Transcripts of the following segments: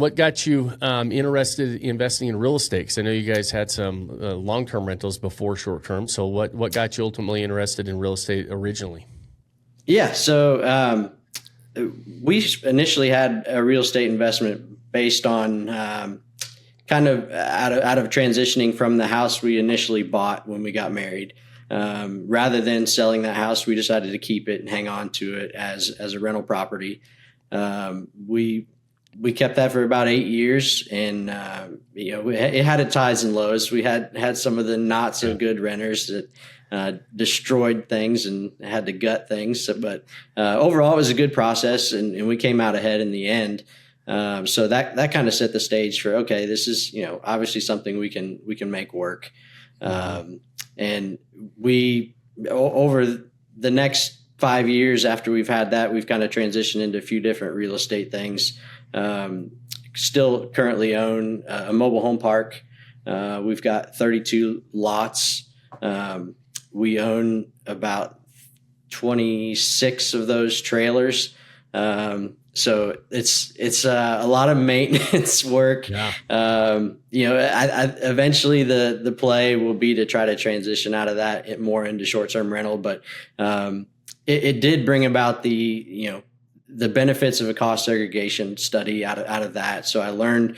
what got you interested in investing in real estate? 'Cause I know you guys had some long-term rentals before short-term. So what got you ultimately interested in real estate originally? Yeah. So we initially had a real estate investment based on kind of out of transitioning from the house we initially bought when we got married. Rather than selling that house, we decided to keep it and hang on to it as a rental property. We kept that for about 8 years, and it had its highs and lows. We had some of the not so good renters that destroyed things and had to gut things. But overall, it was a good process, and we came out ahead in the end. So that kind of set the stage for, okay, this is obviously something we can make work. And we over the next 5 years after we've had that, we've kind of transitioned into a few different real estate things. Still currently own a mobile home park. We've got 32 lots. We own about 26 of those trailers. So it's a lot of maintenance work. Yeah. Eventually the play will be to try to transition out of that more into short-term rental, but it did bring about the benefits of a cost segregation study out of that. So I learned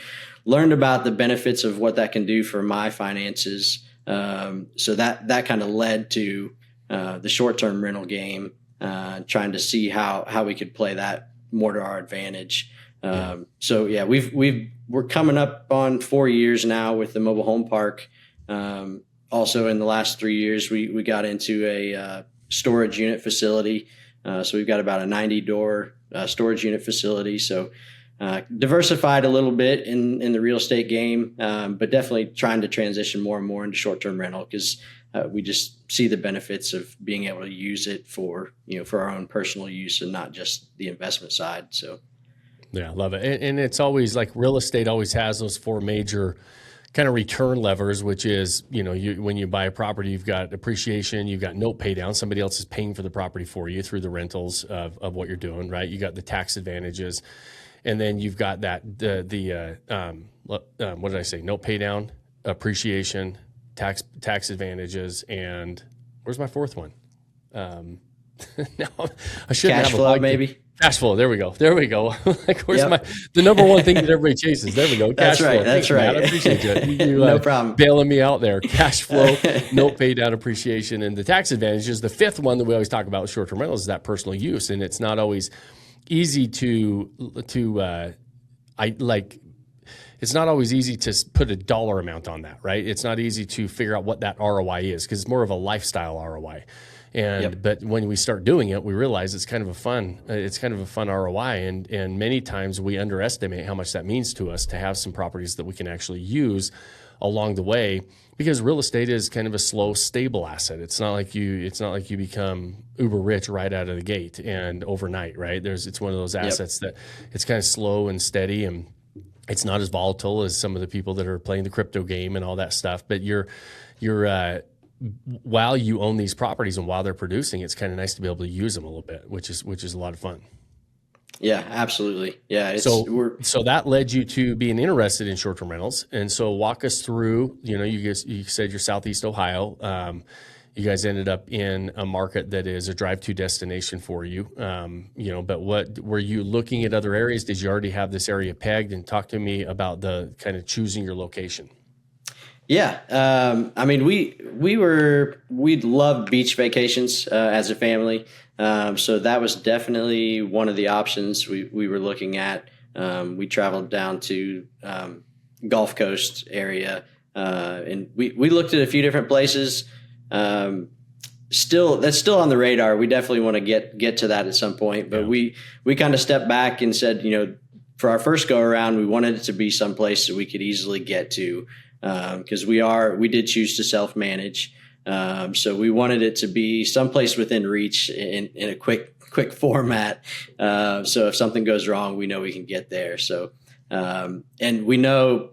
about the benefits of what that can do for my finances. So that kind of led to the short-term rental game, trying to see how we could play that more to our advantage. So yeah, we're coming up on 4 years now with the mobile home park. Also in the last 3 years, we got into a storage unit facility. So we've got about a 90-door storage unit facility. So diversified a little bit in the real estate game, but definitely trying to transition more and more into short-term rental, because we just see the benefits of being able to use it for our own personal use and not just the investment side. So, yeah, love it. And it's always like real estate always has those four major kind of return levers, which is, when you buy a property, you've got appreciation, you've got note pay down. Somebody else is paying for the property for you through the rentals of what you're doing, right? You got the tax advantages. And then you've got that, what did I say? Note pay down, appreciation, tax advantages, and where's my fourth one? No, I shouldn't cash have flow, maybe. Cash flow. There we go. Like, where's the number one thing that everybody chases? There we go. Cash flow. That's right. Matt. I appreciate you. No problem. Bailing me out there. Cash flow, note pay down, appreciation, and the tax advantages. The fifth one that we always talk about with short-term rentals is that personal use, and it's not always easy it's not always easy to put a dollar amount on that, right? It's not easy to figure out what that ROI is, because it's more of a lifestyle ROI. But when we start doing it, we realize it's kind of a fun ROI, and many times we underestimate how much that means to us to have some properties that we can actually use along the way, because real estate is kind of a slow, stable asset. It's not like you become uber rich right out of the gate and overnight, right? It's one of those assets that it's kind of slow and steady, and it's not as volatile as some of the people that are playing the crypto game and all that stuff. But you're while you own these properties and while they're producing, it's kind of nice to be able to use them a little bit, which is a lot of fun. Yeah, absolutely. Yeah. So that led you to being interested in short-term rentals. And so walk us through, you said you're Southeast Ohio. You guys ended up in a market that is a drive-to destination for you. But what were you looking at other areas? Did you already have this area pegged? And talk to me about the kind of choosing your location. Yeah. We loved beach vacations as a family. So that was definitely one of the options we were looking at. We traveled down to Gulf Coast area, and we looked at a few different places. That's still on the radar. We definitely want to get to that at some point, but we kind of stepped back and said, for our first go around, we wanted it to be someplace that we could easily get to. Because we did choose to self-manage. So we wanted it to be someplace within reach in a quick format. So if something goes wrong, we know we can get there. So, and we know,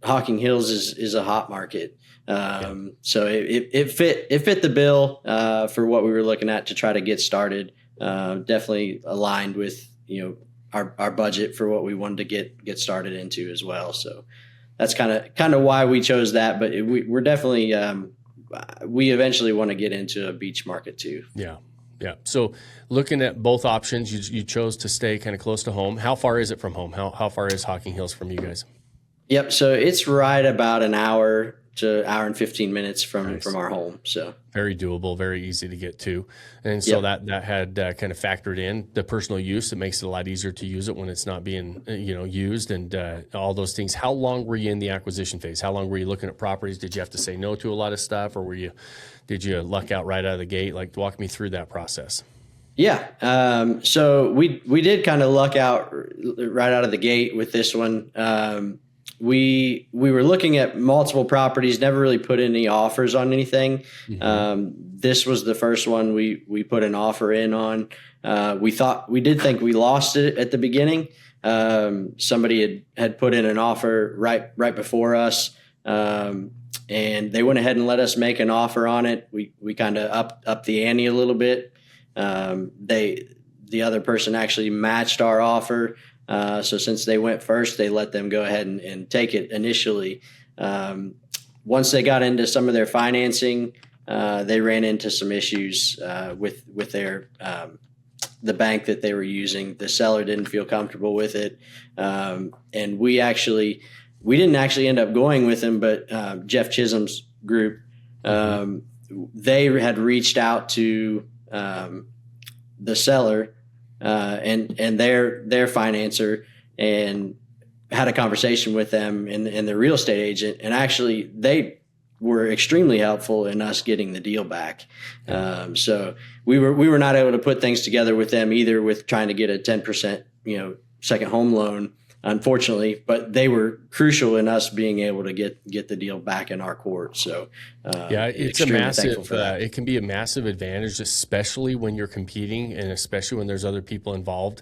Hocking Hills is a hot market. So it fit the bill, for what we were looking at to try to get started. Definitely aligned with, our budget for what we wanted to get started into as well. So that's kind of why we chose that. But we're definitely we eventually want to get into a beach market too. Yeah. Yeah. So looking at both options, you chose to stay kind of close to home. How far is it from home? How far is Hocking Hills from you guys? Yep. So it's right about an hour to hour and 15 minutes from our home. So very doable, very easy to get to. And so that had kind of factored in the personal use. It makes it a lot easier to use it when it's not being, used and all those things. How long were you in the acquisition phase? How long were you looking at properties? Did you have to say no to a lot of stuff, or did you luck out right out of the gate? Like, walk me through that process. Yeah. So we did kind of luck out right out of the gate with this one. We were looking at multiple properties, never really put any offers on anything. This was the first one we put an offer in on. We did think we lost it at the beginning. Somebody had put in an offer right before us, and they went ahead and let us make an offer on it. We kind of up the ante a little bit. The other person actually matched our offer. So since they went first, they let them go ahead and take it initially. Once they got into some of their financing, they ran into some issues with their the bank that they were using. The seller didn't feel comfortable with it, and we didn't actually end up going with them. But Jeff Chisholm's group, they had reached out to the seller and their financer, and had a conversation with them and the real estate agent. And actually, they were extremely helpful in us getting the deal back. So we were not able to put things together with them either, with trying to get a 10%, second home loan, unfortunately, but they were crucial in us being able to get the deal back in our court. So it's a massive, it can be a massive advantage, especially when you're competing and especially when there's other people involved.